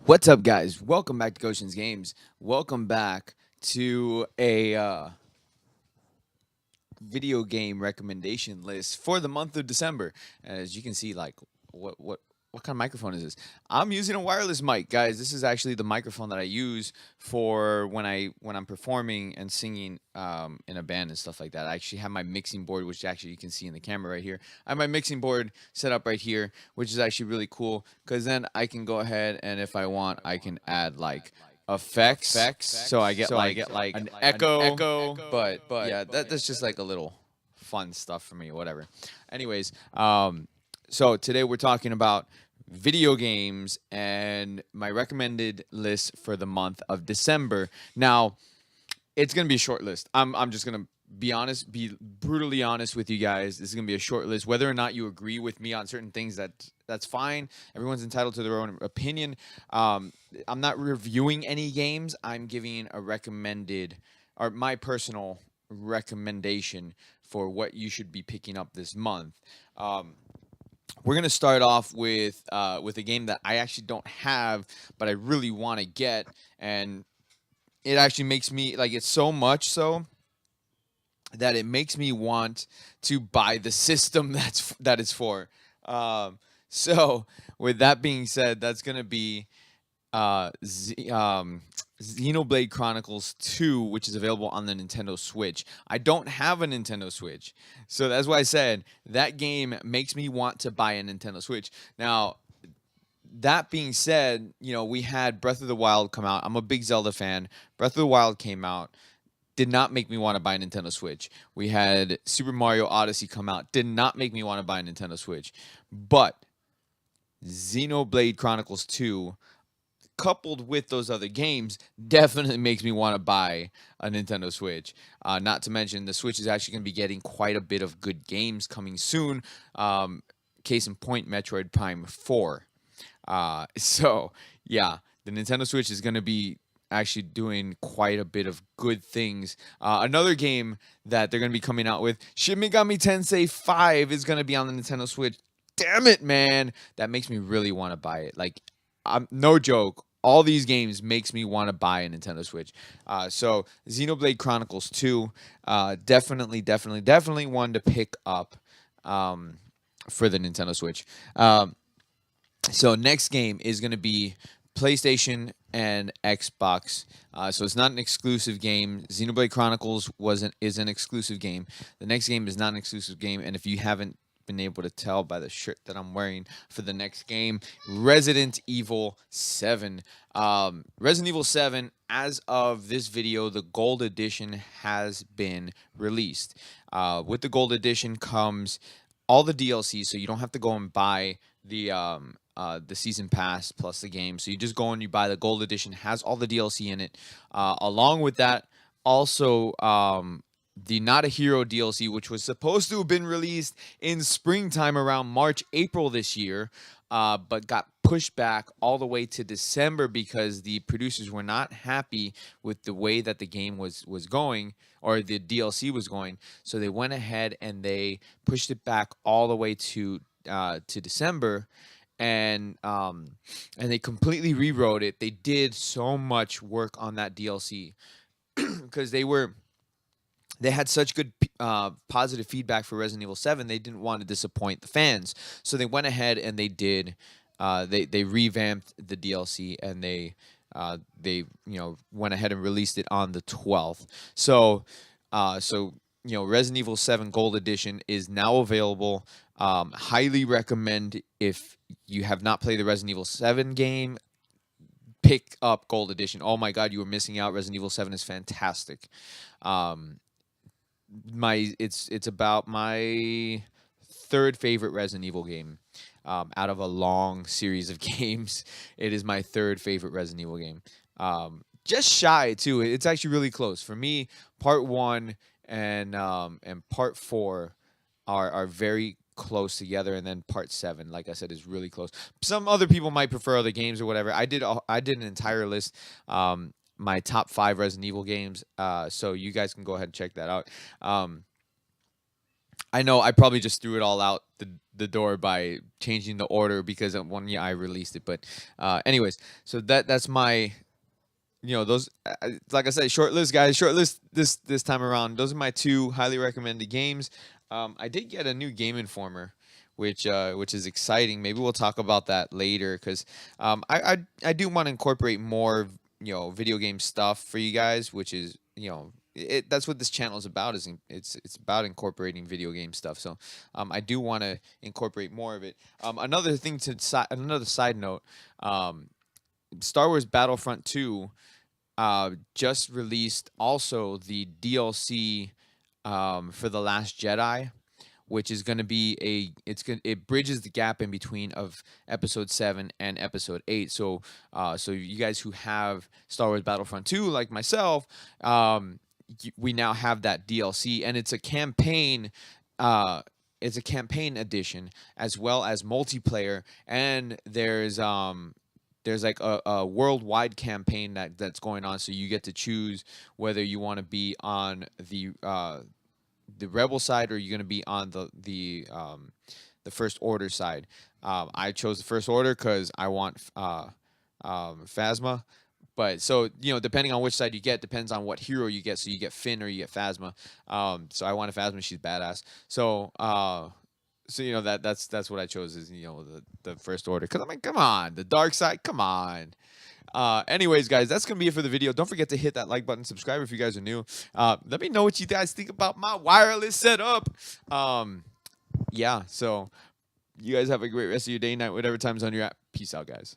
What's up, guys? Welcome back to Goshen's Games. Welcome back to a video game recommendation list for the month of December. As you can see, like what kind of microphone is this? I'm using a wireless mic, guys. This is actually the microphone that I use for when I'm performing and singing in a band and stuff like that. I actually have my mixing board, which actually you can see in the camera right here. I have my mixing board set up right here, which is actually really cool because then I can go ahead and if I want, I can add like effects, so I get like an echo. But yeah, that's just like a little fun stuff for me, whatever. Anyways, so today we're talking about video games and my recommended list for the month of December. Now, it's gonna be a short list. I'm just gonna be honest, be brutally honest with you guys. This is gonna be a short list. Whether or not you agree with me on certain things, that's fine. Everyone's entitled to their own opinion. I'm not reviewing any games. I'm giving a recommended or my personal recommendation for what you should be picking up this month. We're gonna start off with a game that I actually don't have, but I really want to get, and it actually makes me like it's so much so that it makes me want to buy the system that it's for. So with that being said, that's gonna be Xenoblade Chronicles 2, which is available on the Nintendo Switch. I don't have a Nintendo Switch, so that's why I said that game makes me want to buy a Nintendo Switch. Now, that being said, we had Breath of the Wild come out. I'm a big Zelda fan. Breath of the Wild came out, did not make me want to buy a Nintendo Switch. We had Super Mario Odyssey come out, did not make me want to buy a Nintendo Switch. But Xenoblade Chronicles 2, coupled with those other games, definitely makes me want to buy a Nintendo Switch. Not to mention, the Switch is actually going to be getting quite a bit of good games coming soon. Case in point, Metroid Prime 4. So yeah, the Nintendo Switch is going to be actually doing quite a bit of good things. Another game that they're going to be coming out with, Shin Megami Tensei 5, is going to be on the Nintendo Switch. Damn it, man! That makes me really want to buy it. Like, I'm no joke. All these games makes me want to buy a Nintendo Switch. So Xenoblade Chronicles 2, definitely one to pick up for the Nintendo Switch. So next game is going to be PlayStation and Xbox. So it's not an exclusive game. Xenoblade Chronicles is an exclusive game. The next game is not an exclusive game, and if you haven't been able to tell by the shirt that I'm wearing for the next game, Resident Evil 7. Resident Evil 7, as of this video, the Gold Edition has been released. With the Gold Edition comes all the DLC, so you don't have to go and buy the season pass plus the game. So you just go and you buy the Gold Edition, has all the DLC in it. Along with that, also the Not a Hero DLC, which was supposed to have been released in springtime around March, April this year, but got pushed back all the way to December because the producers were not happy with the way that the game was going, or the DLC was going. So they went ahead and they pushed it back all the way to December, and they completely rewrote it. They did so much work on that DLC because they had such good positive feedback for Resident Evil 7. They didn't want to disappoint the fans, so they went ahead and they did. They revamped the DLC, and they went ahead and released it on the 12th. So Resident Evil 7 Gold Edition is now available. Highly recommend, if you have not played the Resident Evil 7 game, pick up Gold Edition. Oh my God, you were missing out. Resident Evil 7 is fantastic. It's about my third favorite Resident Evil game. Out of a long series of games, it is my third favorite Resident Evil game. Just shy too. It's actually really close for me. Part 1 and Part 4 are very close together, and then Part 7, like I said, is really close. Some other people might prefer other games or whatever. I did an entire list. My top 5 Resident Evil games. So you guys can go ahead and check that out. I know I probably just threw it all out the door by changing the order because of one year I released it. But anyways, so that's my, those, like I said, short list, guys, short list this time around. Those are my two highly recommended games. I did get a new Game Informer, which is exciting. Maybe we'll talk about that later because I do want to incorporate more video game stuff for you guys, which is that's what this channel is about. It's about incorporating video game stuff. So I do want to incorporate more of it. Another side note. Star Wars Battlefront 2 just released also the DLC for The Last Jedi, which is going to be it bridges the gap in between of episode 7 and episode 8. So so you guys who have Star Wars Battlefront 2 like myself, we now have that DLC, and it's a campaign. It's a campaign edition as well as multiplayer, and there's like a worldwide campaign that's going on, so you get to choose whether you want to be on the rebel side or you're going to be on the First Order side. I chose the First Order because I want Phasma. But so depending on which side you get, depends on what hero you get. So you get Finn or you get Phasma. So I want a Phasma. She's badass. So that's what I chose is the First Order. Because I mean, come on, the dark side. Come on. Anyways, guys, that's gonna be it for the video. Don't forget to hit that like button, subscribe if you guys are new. Let me know what you guys think about my wireless setup. Yeah. So you guys have a great rest of your day, night, whatever time zone you're at. Peace out, guys.